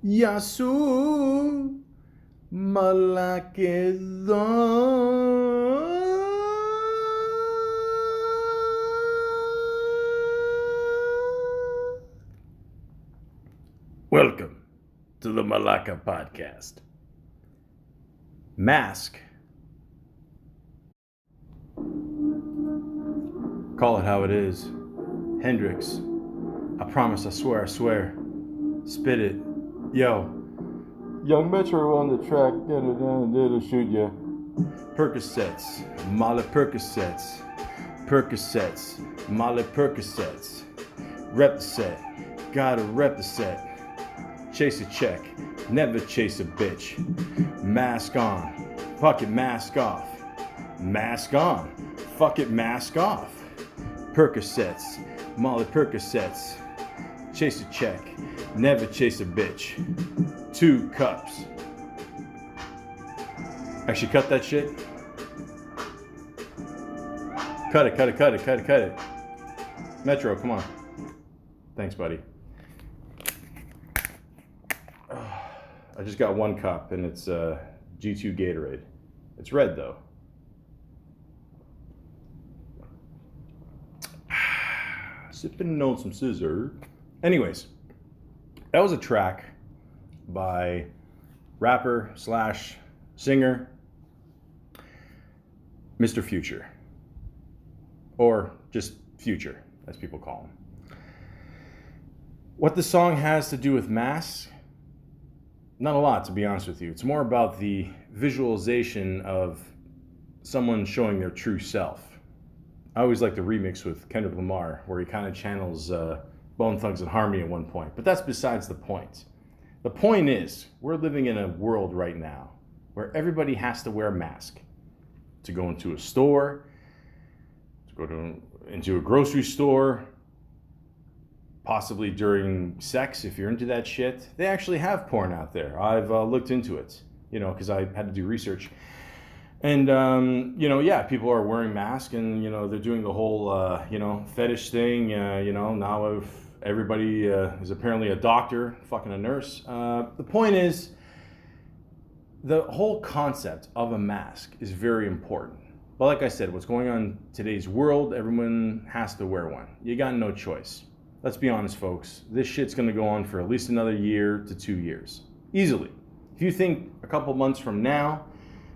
Yasu Malaka. Welcome to the Malaka podcast. Mask. Call it how it is. Hendrix. I promise, I swear. Spit it. Yo. Young Metro on the track, it'll shoot ya. Percocets. Molly Percocets. Percocets. Molly Percocets. Rep the set. Gotta rep the set. Chase a check. Never chase a bitch. Mask on. Fuck it, mask off. Mask on. Fuck it, mask off. Percocets. Molly Percocets. Chase a check. Never chase a bitch. 2 cups. Actually, cut that shit. Cut it. Metro, come on. Thanks, buddy. I just got 1 cup, and it's G2 Gatorade. It's red, though. Sipping on some scissor. Anyways, that was a track by rapper / singer Mr. Future, or just Future, as people call him. What the song has to do with masks? Not a lot, to be honest with you. It's more about the visualization of someone showing their true self. I always like the remix with Kendrick Lamar, where he kind of channels Bone Thugs and Harmony at one point. But that's besides the point. The point is, we're living in a world right now where everybody has to wear a mask to go into a store, to go into a grocery store, possibly during sex, if you're into that shit. They actually have porn out there. I've looked into it, because I had to do research. And, people are wearing masks and, they're doing the whole, fetish thing. Now if everybody is apparently a doctor, fucking a nurse. The point is, the whole concept of a mask is very important. But like I said, what's going on in today's world, everyone has to wear one. You got no choice. Let's be honest, folks. This shit's going to go on for at least another year to 2 years. Easily. If you think a couple months from now,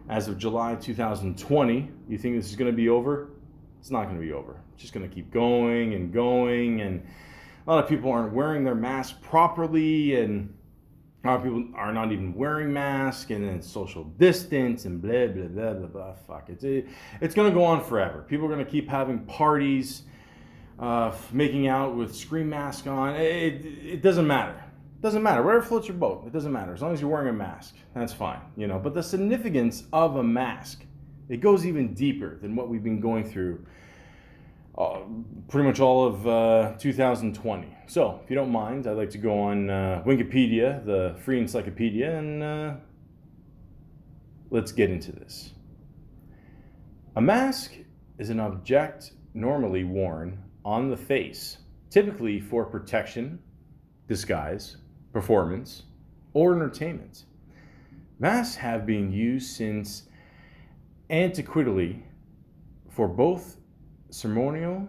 as of July 2020, you think this is going to be over? It's not going to be over. It's just going to keep going, and a lot of people aren't wearing their mask properly, and a lot of people are not even wearing masks, and then social distance, and blah, blah, blah, blah, blah. Fuck it. It's going to go on forever. People are going to keep having parties, making out with scream mask on. It doesn't matter. It doesn't matter. Whatever floats your boat, it doesn't matter. As long as you're wearing a mask, that's fine. But the significance of a mask, it goes even deeper than what we've been going through pretty much all of 2020. So, if you don't mind, I'd like to go on Wikipedia, the free encyclopedia, and let's get into this. A mask is an object normally worn on the face, typically for protection, disguise, performance, or entertainment. Masks have been used since antiquity for both ceremonial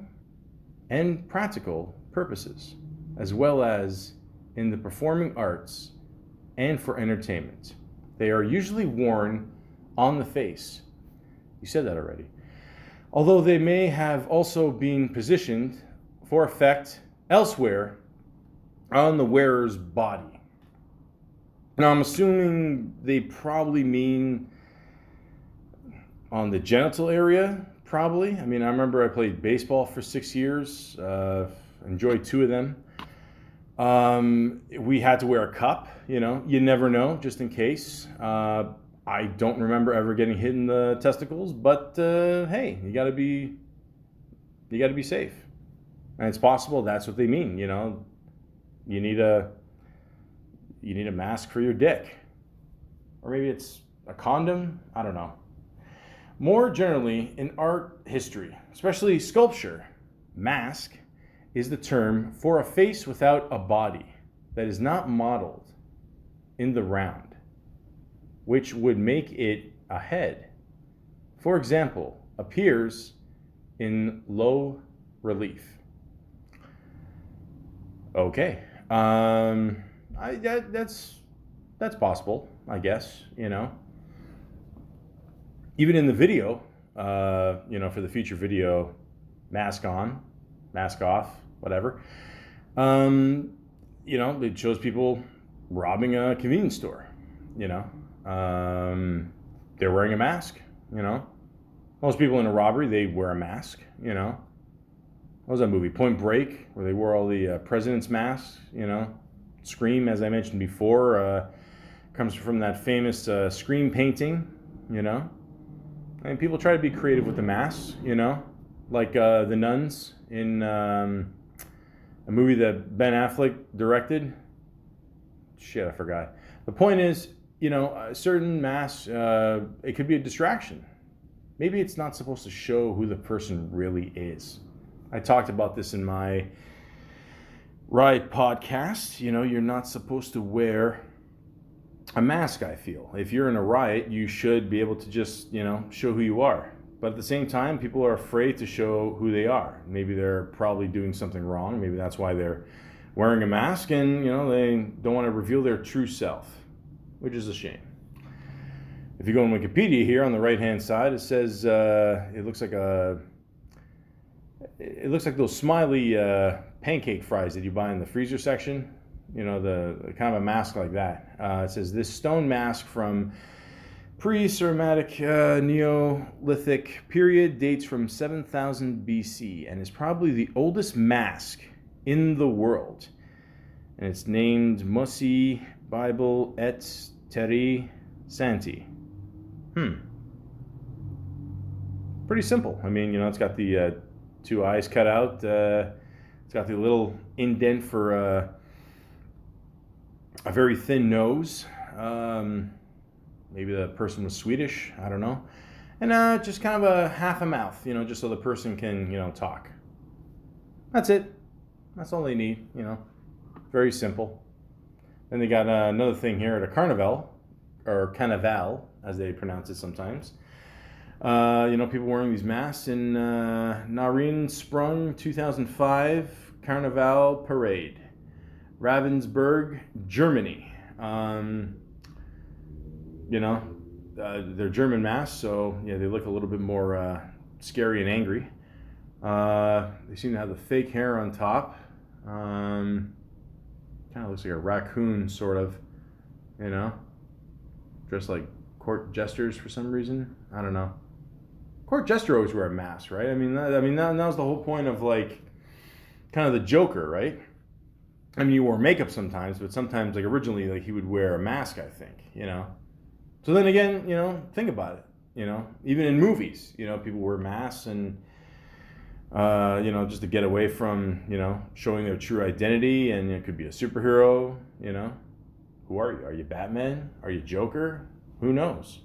and practical purposes, as well as in the performing arts and for entertainment. They are usually worn on the face. You said that already. Although they may have also been positioned for effect elsewhere on the wearer's body. Now, I'm assuming they probably mean on the genital area, probably. I mean, I remember I played baseball for 6 years, enjoyed 2 of them. We had to wear a cup, you never know, just in case. I don't remember ever getting hit in the testicles, but hey, you gotta be safe. And it's possible that's what they mean, You need a mask for your dick. Or maybe it's a condom, I don't know. More generally, in art history, especially sculpture, mask is the term for a face without a body that is not modeled in the round, which would make it a head. For example, appears in low relief. Okay, that's possible, I guess. Even in the video, for the future video, mask on, mask off, whatever. It shows people robbing a convenience store. They're wearing a mask. Most people in a robbery, they wear a mask. What was that movie, Point Break, where they wore all the president's masks? Scream, as I mentioned before, comes from that famous Scream painting. And people try to be creative with the masks. Like the nuns in a movie that Ben Affleck directed. Shit, I forgot. The point is, certain masks, it could be a distraction. Maybe it's not supposed to show who the person really is. I talked about this in my Riot podcast. You're not supposed to wear a mask, I feel. If you're in a riot, you should be able to just, show who you are. But at the same time, people are afraid to show who they are. Maybe they're probably doing something wrong. Maybe that's why they're wearing a mask and, they don't want to reveal their true self, which is a shame. If you go on Wikipedia here on the right-hand side, it says it looks like those smiley pancake fries that you buy in the freezer section. The kind of a mask like that. It says this stone mask from pre-Ceramic Neolithic period dates from 7000 BC and is probably the oldest mask in the world. And it's named Mosi Bible et Terri Santi. Pretty simple. I mean, it's got the two eyes cut out. It's got the little indent for a very thin nose. Maybe the person was Swedish. I don't know. And just kind of a half a mouth, just so the person can, talk. That's it. That's all they need, Very simple. Then they got another thing here at a carnival, or carnaval, as they pronounce it sometimes. People wearing these masks in Narin Sprung 2005 Carnival Parade, Ravensburg, Germany. They're German masks, so they look a little bit more scary and angry. They seem to have the fake hair on top. Kind of looks like a raccoon, sort of, dressed like court jesters for some reason. I don't know. Court jester always wear a mask, right? I mean, that was the whole point of kind of the Joker, right? I mean, he wore makeup sometimes, but sometimes, originally, he would wear a mask, I think, So then again, think about it, even in movies, people wear masks and, just to get away from, showing their true identity, and it could be a superhero, Who are you? Are you Batman? Are you Joker? Who knows?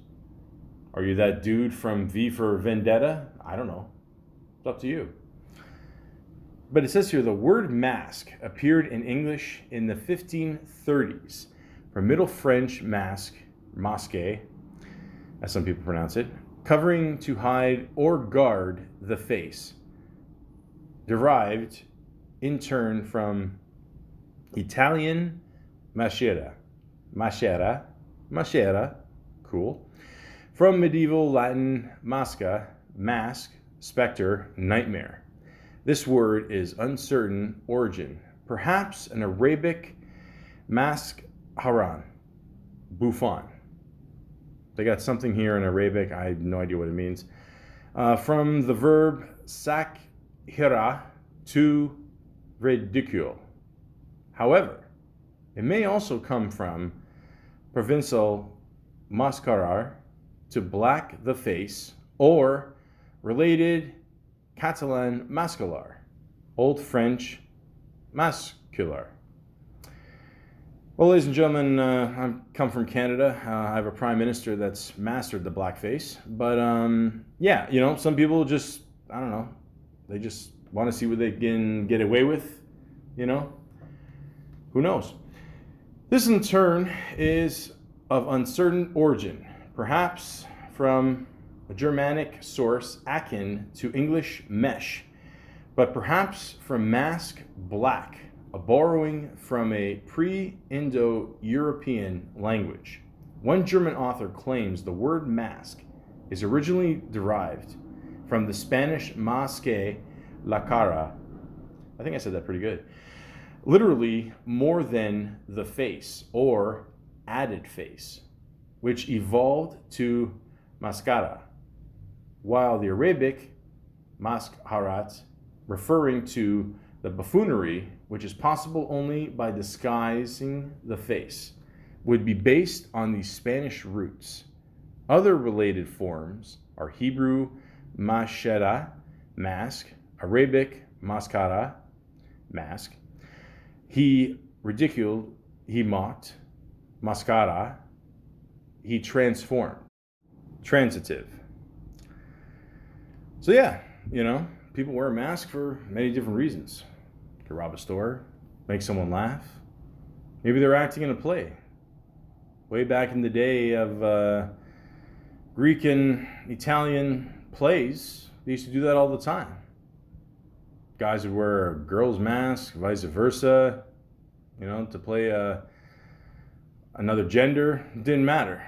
Are you that dude from V for Vendetta? I don't know. It's up to you. But it says here, the word mask appeared in English in the 1530s from Middle French masque, as some people pronounce it, covering to hide or guard the face. Derived, in turn, from Italian maschera, cool. From medieval Latin masca, mask, specter, nightmare. This word is uncertain origin, perhaps an Arabic mask haran, buffon. They got something here in Arabic, I have no idea what it means. From the verb sakhira, to ridicule. However, it may also come from provincial mascarar, to black the face, or related Catalan mascular, Old French mascular. Well, ladies and gentlemen, I come from Canada. I have a prime minister that's mastered the blackface. But some people just, I don't know, they just want to see what they can get away with, Who knows? This in turn is of uncertain origin, perhaps from a Germanic source akin to English mesh, but perhaps from mask black, a borrowing from a pre-Indo-European language. One German author claims the word mask is originally derived from the Spanish masque, la cara. I think I said that pretty good. Literally, more than the face or added face, which evolved to mascara, while the Arabic maskharat, referring to the buffoonery, which is possible only by disguising the face, would be based on the Spanish roots. Other related forms are Hebrew mashera, mask, Arabic mascara, mask. He ridiculed, he mocked, mascara, he transformed, transitive. So yeah, people wear a mask for many different reasons. To rob a store, make someone laugh. Maybe they're acting in a play. Way back in the day of Greek and Italian plays, they used to do that all the time. Guys would wear a girl's mask, vice versa, to play another gender. It didn't matter.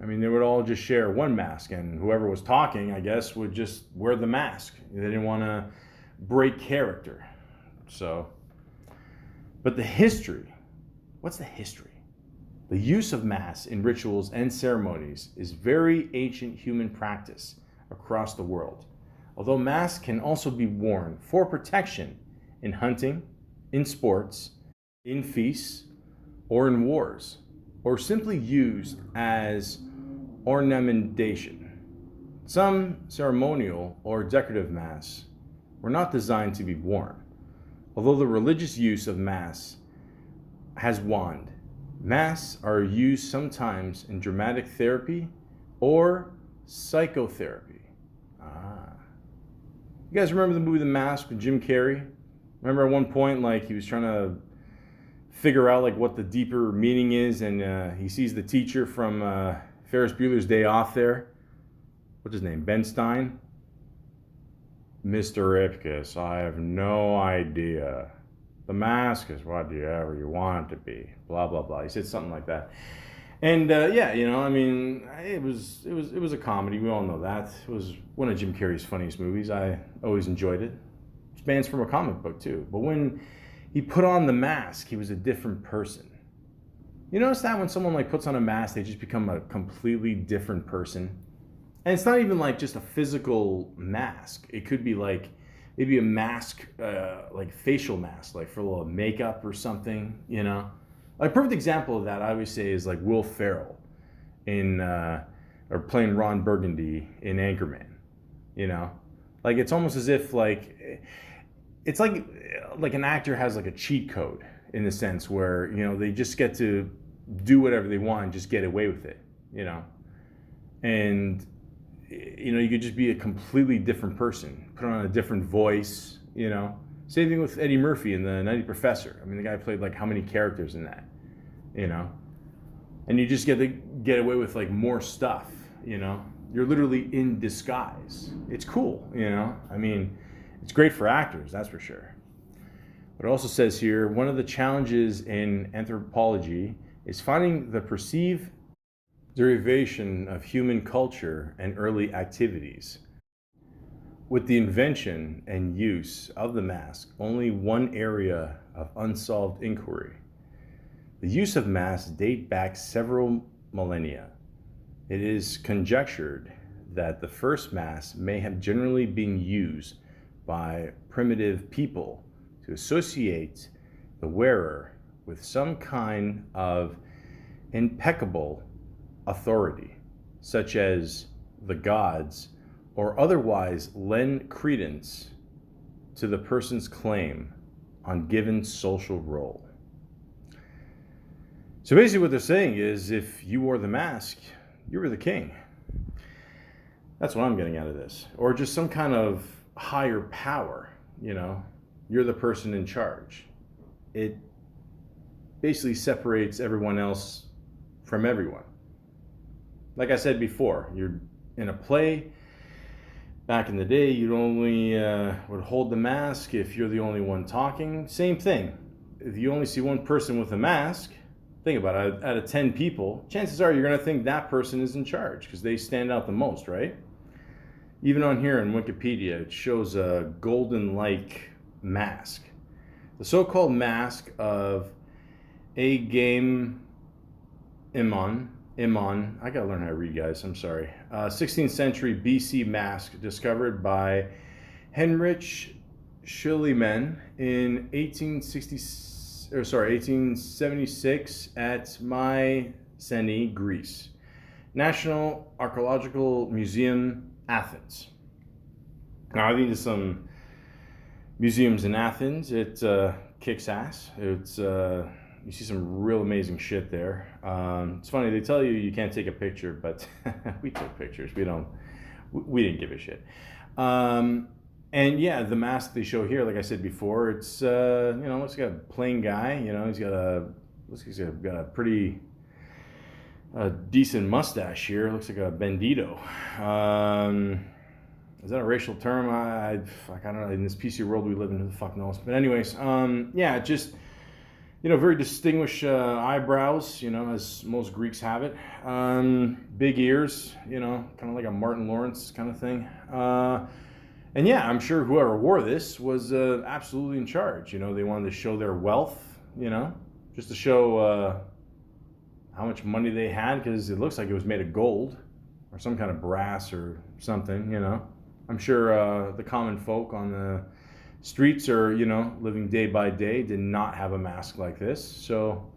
I mean, they would all just share one mask, and whoever was talking, I guess, would just wear the mask. They didn't want to break character. But the history, what's the history? The use of masks in rituals and ceremonies is very ancient human practice across the world. Although masks can also be worn for protection in hunting, in sports, in feasts, or in wars, or simply used as ornamentation. Some ceremonial or decorative masks were not designed to be worn. Although the religious use of masks has waned, masks are used sometimes in dramatic therapy or psychotherapy. You guys remember the movie The Mask with Jim Carrey? Remember at one point, he was trying to figure out what the deeper meaning is, and he sees the teacher from Ferris Bueller's Day Off there. What's his name? Ben Stein? Mr. Ipkiss, I have no idea. The mask is whatever you want it to be. Blah, blah, blah. He said something like that. And it was a comedy. We all know that. It was one of Jim Carrey's funniest movies. I always enjoyed it. It's based from a comic book too. But when he put on the mask, he was a different person. You notice that when someone puts on a mask, they just become a completely different person. And it's not even just a physical mask. It could be maybe a mask, facial mask, for a little makeup or something, A perfect example of that, I always say, is Will Ferrell or playing Ron Burgundy in Anchorman. It's almost as if it's like an actor has a cheat code in the sense where they just get to do whatever they want and just get away with it. And you could just be a completely different person, put on a different voice. Same thing with Eddie Murphy in The Nutty Professor. I mean, the guy played how many characters in that, And you just get to get away with more stuff, You're literally in disguise. It's cool, I mean, it's great for actors, that's for sure. But it also says here, one of the challenges in anthropology is finding the perceived derivation of human culture and early activities. With the invention and use of the mask, only one area of unsolved inquiry. The use of masks date back several millennia. It is conjectured that the first mask may have generally been used by primitive people to associate the wearer with some kind of impeccable authority, such as the gods, or otherwise lend credence to the person's claim on given social role. So basically what they're saying is, if you wore the mask, you were the king. That's what I'm getting out of this. Or just some kind of higher power, you're the person in charge. It basically separates everyone else from everyone. Like I said before, you're in a play. Back in the day, you'd only would hold the mask if you're the only one talking. Same thing. If you only see one person with a mask, think about it. Out of 10 people, chances are you're going to think that person is in charge because they stand out the most, right? Even on here in Wikipedia, it shows a golden-like mask. The so-called mask of a game Imon, I gotta learn how to read, guys, I'm sorry. 16th century BC mask discovered by Heinrich Schliemann in 1876 at Mycenae, Greece. National Archaeological Museum, Athens. Now, I've been to some museums in Athens. It kicks ass. You see some real amazing shit there. It's funny, they tell you can't take a picture, but we took pictures. We didn't give a shit. And yeah, the mask they show here, like I said before, it's looks like a plain guy. He's got a pretty decent mustache here. Looks like a bandito. Is that a racial term? I don't know. In this PC world we live in, who the fuck knows? But anyways, yeah, just very distinguished eyebrows. As most Greeks have it. Big ears. Kind of like a Martin Lawrence kind of thing. And yeah, I'm sure whoever wore this was absolutely in charge. They wanted to show their wealth. Just to show how much money they had, because it looks like it was made of gold or some kind of brass or something. I'm sure the common folk on the streets or living day by day did not have a mask like this, so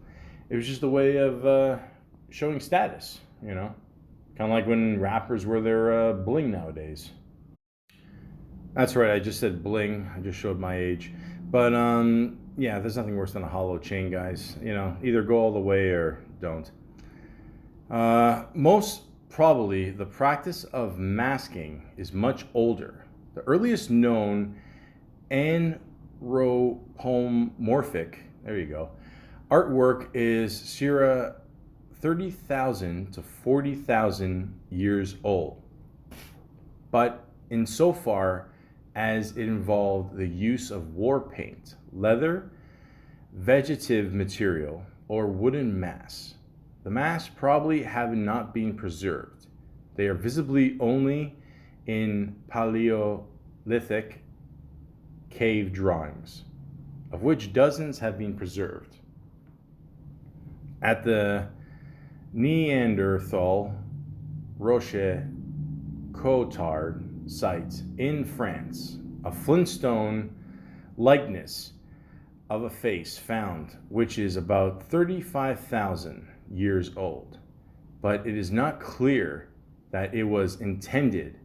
it was just a way of showing status, kind of like when rappers wear their bling nowadays. That's right, I just said bling. I just showed my age. But yeah, there's nothing worse than a hollow chain, guys. Either go all the way or don't. Most probably the practice of masking is much older. The earliest known anthropomorphic, there you go, artwork is circa 30,000 to 40,000 years old. But insofar as it involved the use of war paint, leather, vegetative material, or wooden masks, the masks probably have not been preserved. They are visibly only in Paleolithic cave drawings, of which dozens have been preserved. At the Neanderthal Roche Cotard site in France, a flintstone likeness of a face found, which is about 35,000 years old, but it is not clear that it was intended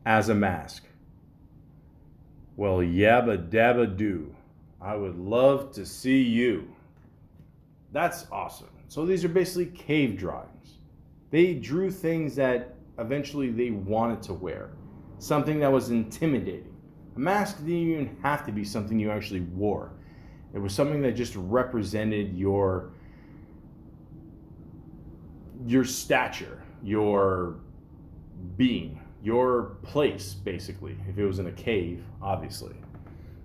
as a mask. Well, yabba dabba do. I would love to see you. That's awesome. So these are basically cave drawings. They drew things that eventually they wanted to wear, something that was intimidating. A mask didn't even have to be something you actually wore. It was something that just represented your stature, your being, your place, basically. If it was in a cave, obviously.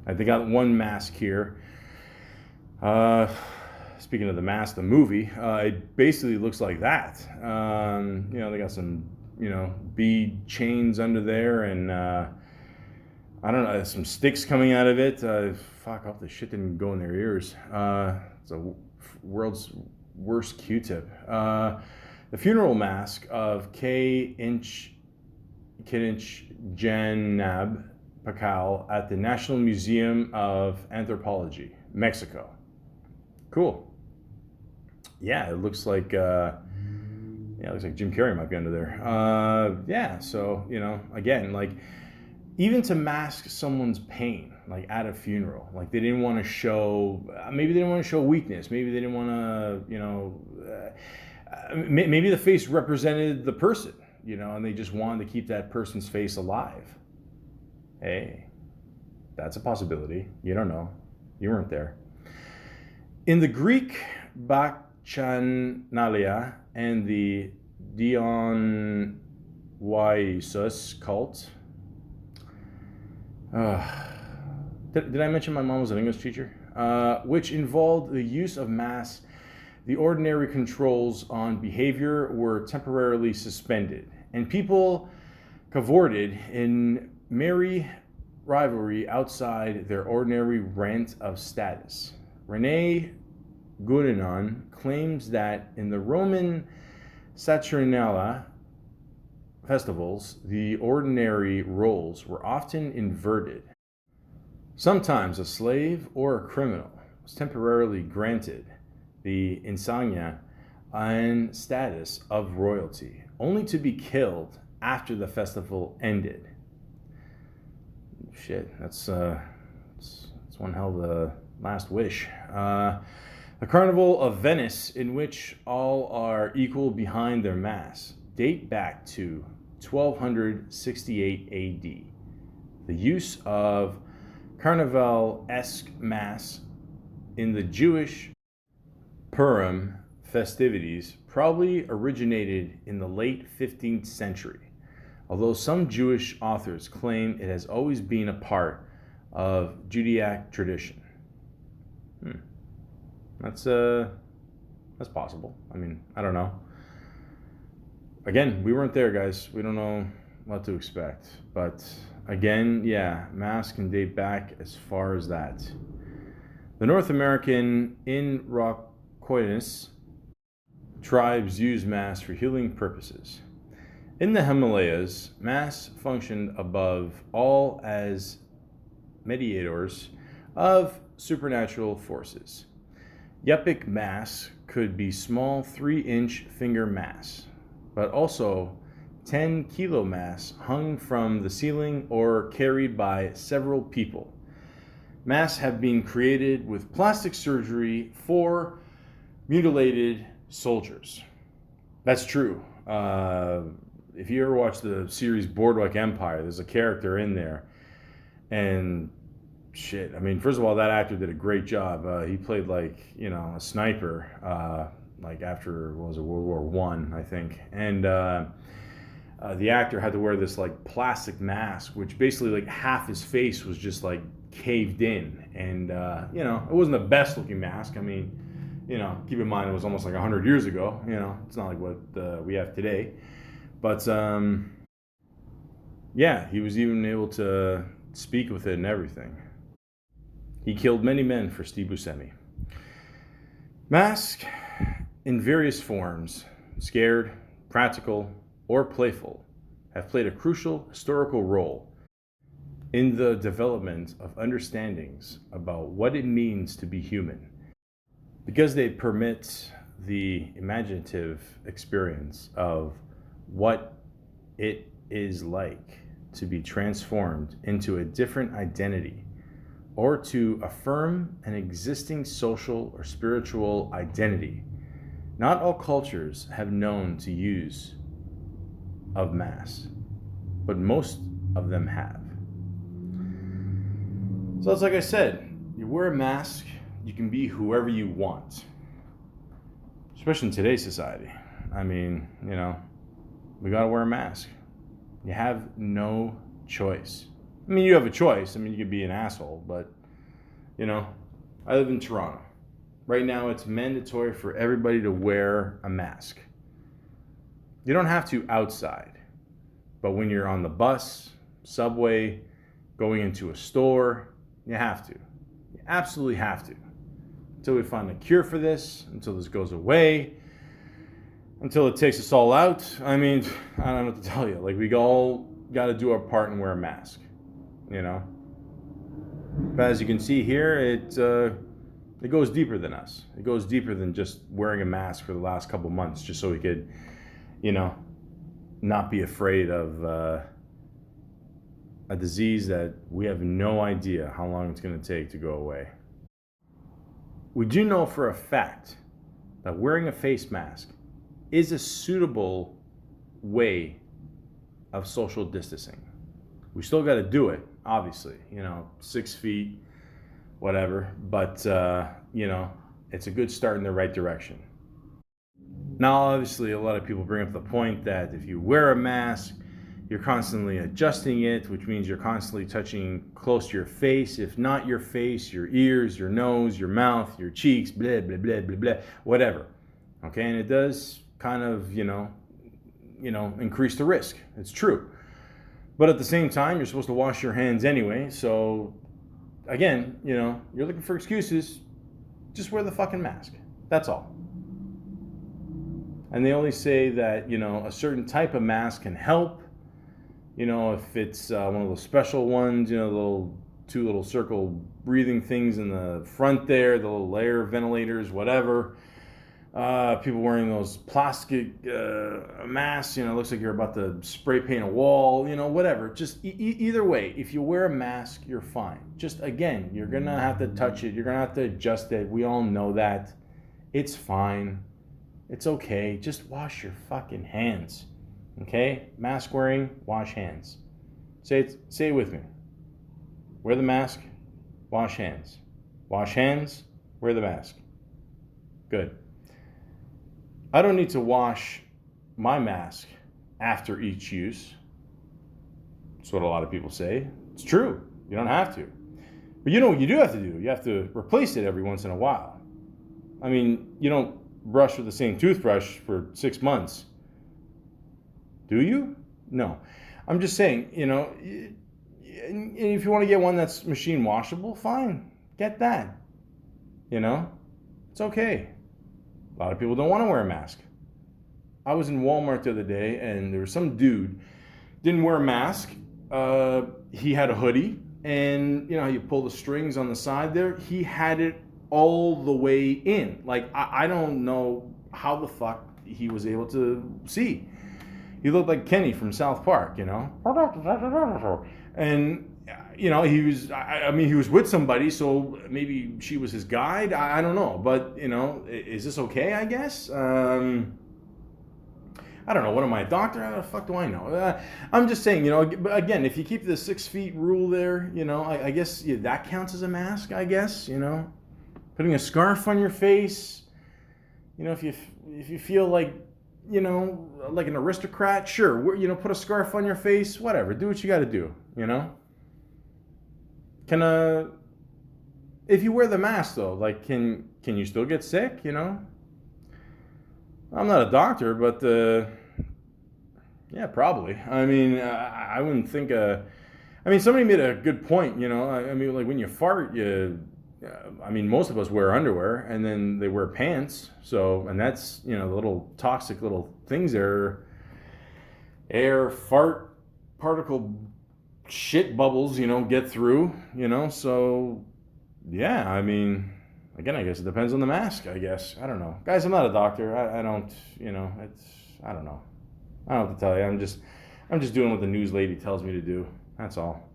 They got one mask here. Speaking of the mask, the movie, it basically looks like that. They got some, bead chains under there, and I don't know, some sticks coming out of it. Fuck, I hope the shit didn't go in their ears. It's a world's worst Q-tip. The funeral mask of Kinch Janab Pakal at the National Museum of Anthropology, Mexico. Cool. Yeah, it looks like it looks like Jim Carrey might be under there. Yeah, so again, like, even to mask someone's pain, like at a funeral, like they didn't want to show, maybe they didn't want to show weakness, maybe they didn't want to, maybe the face represented the person, and they just wanted to keep that person's face alive. Hey, that's a possibility. You don't know. You weren't there. In the Greek Bacchanalia and the Dionysus cult. Did I mention my mom was an English teacher? Which involved the use of mass. The ordinary controls on behavior were temporarily suspended, and people cavorted in merry rivalry outside their ordinary rent of status. Rene Guénon claims that in the Roman Saturnalia festivals, the ordinary roles were often inverted. Sometimes a slave or a criminal was temporarily granted the insignia and status of royalty, only to be killed after the festival ended. Shit, that's one hell of a last wish. The Carnival of Venice, in which all are equal behind their mass, date back to 1268 AD. The use of Carnival-esque mass in the Jewish Purim festivities probably originated in the late 15th century, although some Jewish authors claim it has always been a part of Judaic tradition. That's possible. I mean, I don't know. Again, we weren't there, guys. We don't know what to expect. But again, yeah, mass can date back as far as that. The North American Iroquois tribes use mass for healing purposes. In the Himalayas, mass functioned above all as mediators of supernatural forces. Yupik mass could be small 3-inch finger mass, but also 10-kilo mass hung from the ceiling or carried by several people. Masks have been created with plastic surgery for mutilated soldiers. That's true. If you ever watch the series Boardwalk Empire, there's a character in there. And shit, I mean, first of all, that actor did a great job. He played like, a sniper, like after, what was it, World War One, I think. And the actor had to wear this like plastic mask, which basically like half his face was just like caved in. And, it wasn't the best looking mask. I mean, keep in mind it was almost like 100 years ago. It's not like what we have today. But yeah, he was even able to speak with it and everything. He killed many men for Steve Buscemi. Mask in various forms, scared, practical, or playful, have played a crucial historical role in the development of understandings about what it means to be human, because they permit the imaginative experience of what it is like to be transformed into a different identity, or to affirm an existing social or spiritual identity. Not all cultures have known to use of mass, but most of them have. So it's like I said, you wear a mask, you can be whoever you want, especially in today's society. I mean, we gotta wear a mask. You have no choice. I mean, you have a choice. I mean, you could be an asshole, but, I live in Toronto. Right now, it's mandatory for everybody to wear a mask. You don't have to outside, but when you're on the bus, subway, going into a store, you have to. You absolutely have to. Until we find a cure for this, until this goes away, until it takes us all out. I mean, I don't know what to tell you. Like, we all got to do our part and wear a mask, But as you can see here, it goes deeper than us. It goes deeper than just wearing a mask for the last couple months, just so we could, not be afraid of a disease that we have no idea how long it's going to take to go away. We do know for a fact that wearing a face mask is a suitable way of social distancing. We still got to do it, obviously, 6 feet, whatever. But, it's a good start in the right direction. Now, obviously, a lot of people bring up the point that if you wear a mask, you're constantly adjusting it, which means you're constantly touching close to your face. If not your face, your ears, your nose, your mouth, your cheeks, blah, blah, blah, blah, blah, whatever. Okay, and it does kind of, increase the risk. It's true. But at the same time, you're supposed to wash your hands anyway. So, again, you're looking for excuses. Just wear the fucking mask. That's all. And they only say that, a certain type of mask can help. If it's one of those special ones, the two little circle breathing things in the front there, the little air ventilators, whatever. People wearing those plastic masks, looks like you're about to spray paint a wall, whatever. Just either way, if you wear a mask, you're fine. Just, again, you're going to have to touch it. You're going to have to adjust it. We all know that. It's fine. It's okay. Just wash your fucking hands. Okay? Mask wearing, wash hands. Say it with me. Wear the mask, wash hands. Wash hands, wear the mask. Good. I don't need to wash my mask after each use. That's what a lot of people say. It's true. You don't have to. But you know what you do have to do? You have to replace it every once in a while. I mean, you don't brush with the same toothbrush for 6 months. Do you? No. I'm just saying, if you want to get one that's machine washable, fine. Get that. It's okay. A lot of people don't want to wear a mask. I was in Walmart the other day, and there was some dude, didn't wear a mask. He had a hoodie, and you pull the strings on the side there. He had it all the way in. Like, I don't know how the fuck he was able to see. He looked like Kenny from South Park, And, he was, he was with somebody, so maybe she was his guide. I don't know. But, is this okay, I guess? I don't know. What am I, a doctor? How the fuck do I know? I'm just saying, again, if you keep the 6 feet rule there, I guess that counts as a mask, I guess, Putting a scarf on your face, if you feel like, like an aristocrat, sure, put a scarf on your face, whatever, do what you got to do, if you wear the mask though, like, can you still get sick, I'm not a doctor, but, yeah, probably. I wouldn't think, somebody made a good point, like when you fart, most of us wear underwear, and then they wear pants. So, and that's, the little toxic little things there, air, fart, particle, shit bubbles, get through, So, yeah, again, I guess it depends on the mask, I guess. I don't know. Guys, I'm not a doctor. I don't, I don't know. I don't know what to tell you. I'm just doing what the news lady tells me to do. That's all.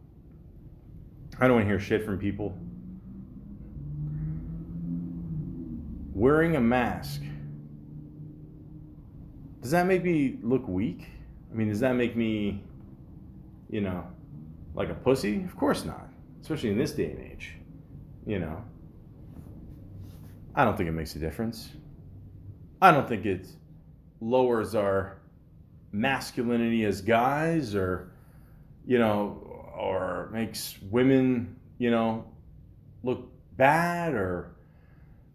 I don't want to hear shit from people. Wearing a mask, does that make me look weak? Does that make me, like a pussy? Of course not. Especially in this day and age. I don't think it makes a difference. I don't think it lowers our masculinity as guys, or, or makes women, look bad, or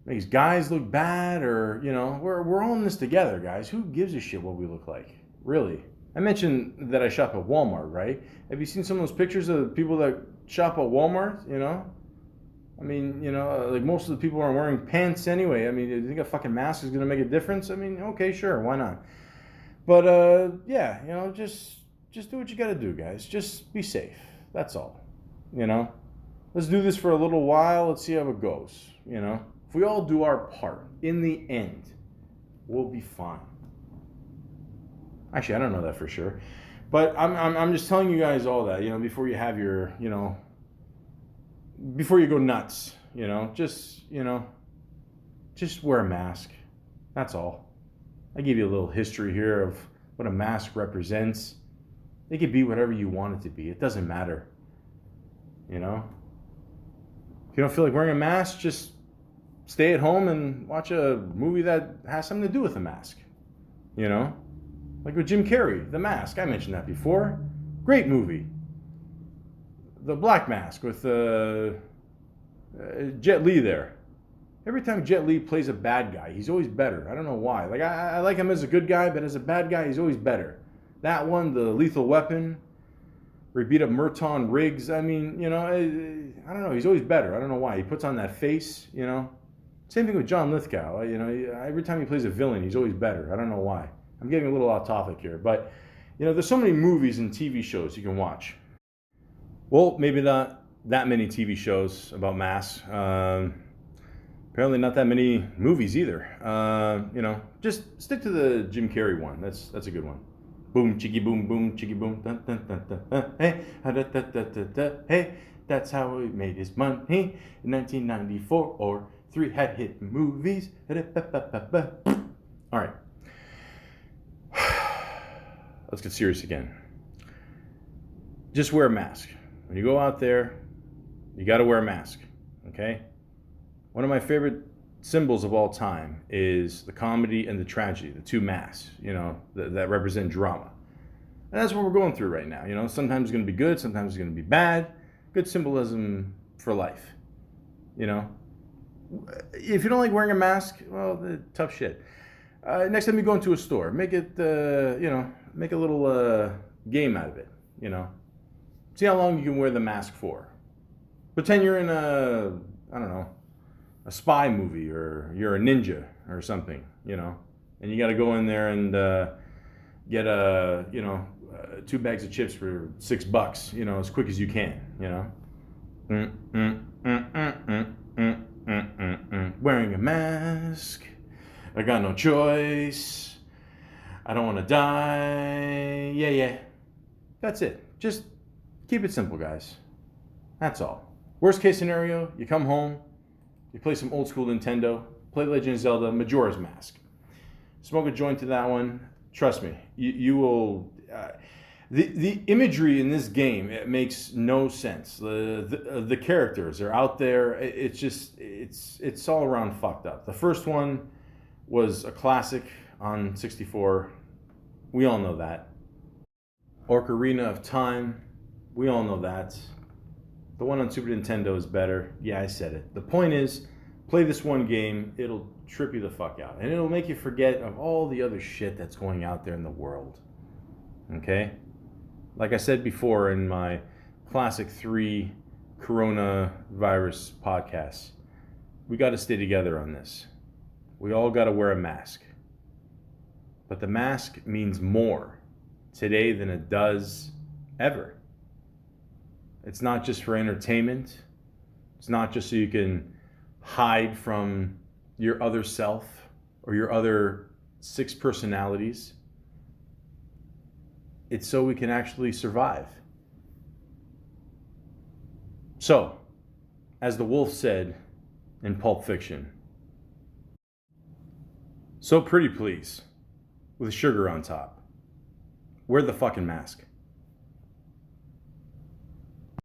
makes guys look bad, or, we're all in this together, guys. Who gives a shit what we look like? Really? I mentioned that I shop at Walmart, right? Have you seen some of those pictures of people that shop at Walmart, like most of the people aren't wearing pants anyway. Do you think a fucking mask is going to make a difference? Okay, sure, why not? But, yeah, just do what you got to do, guys. Just be safe. That's all, Let's do this for a little while. Let's see how it goes, If we all do our part, in the end, we'll be fine. Actually, I don't know that for sure. But I'm just telling you guys all that, before you have your, before you go nuts, just wear a mask. That's all. I give you a little history here of what a mask represents. It could be whatever you want it to be. It doesn't matter. If you don't feel like wearing a mask, just stay at home and watch a movie that has something to do with a mask. You know? Like with Jim Carrey, The Mask. I mentioned that before. Great movie. The Black Mask with Jet Li there. Every time Jet Li plays a bad guy, he's always better. I don't know why. Like I like him as a good guy, but as a bad guy, he's always better. That one, The Lethal Weapon, where he beat up Merton Riggs. I mean, you know, I don't know. He's always better. I don't know why. He puts on that face, you know. Same thing with John Lithgow. You know, every time he plays a villain, he's always better. I don't know why. I'm getting a little off topic here, but you know, there's so many movies and TV shows you can watch. Well, maybe not that many TV shows about masks. Apparently not that many movies either. You know, just stick to the Jim Carrey one. That's a good one. Boom, chiggy, boom, chiggy, boom. Dun, dun, dun, dun, dun. Hey, da, da, da, da, da. Hey, that's how he made his money in 1994 or 3 had hit movies. All right. Let's get serious again. Just wear a mask. When you go out there, you got to wear a mask. Okay? One of my favorite symbols of all time is the comedy and the tragedy, the two masks, you know, that represent drama. And that's what we're going through right now. You know, sometimes it's going to be good, sometimes it's going to be bad. Good symbolism for life. You know, if you don't like wearing a mask, well, tough shit. Next time you go into a store, make it, you know, make a little game out of it. You know, see how long you can wear the mask for. Pretend you're in I don't know, a spy movie, or you're a ninja or something, you know, and you got to go in there and get you know, 2 bags of chips for $6, you know, as quick as you can, you know. Wearing a mask, I got no choice, I don't want to die, yeah. That's it. Just keep it simple, guys. That's all. Worst case scenario, you come home, you play some old school Nintendo, play Legend of Zelda, Majora's Mask. Smoke a joint to that one. Trust me, you will. The imagery in this game, it makes no sense. The characters are out there. It's just it's all around fucked up. The first one was a classic on 64. We all know that. Ocarina of Time. We all know that. The one on Super Nintendo is better. Yeah, I said it. The point is, play this one game. It'll trip you the fuck out. And it'll make you forget of all the other shit that's going out there in the world. Okay? Like I said before in my classic 3 coronavirus podcasts, we got to stay together on this. We all got to wear a mask. But the mask means more today than it does ever. It's not just for entertainment. It's not just so you can hide from your other self or your other 6 personalities. It's so we can actually survive. So, as the wolf said in Pulp Fiction, so pretty please, with sugar on top, wear the fucking mask.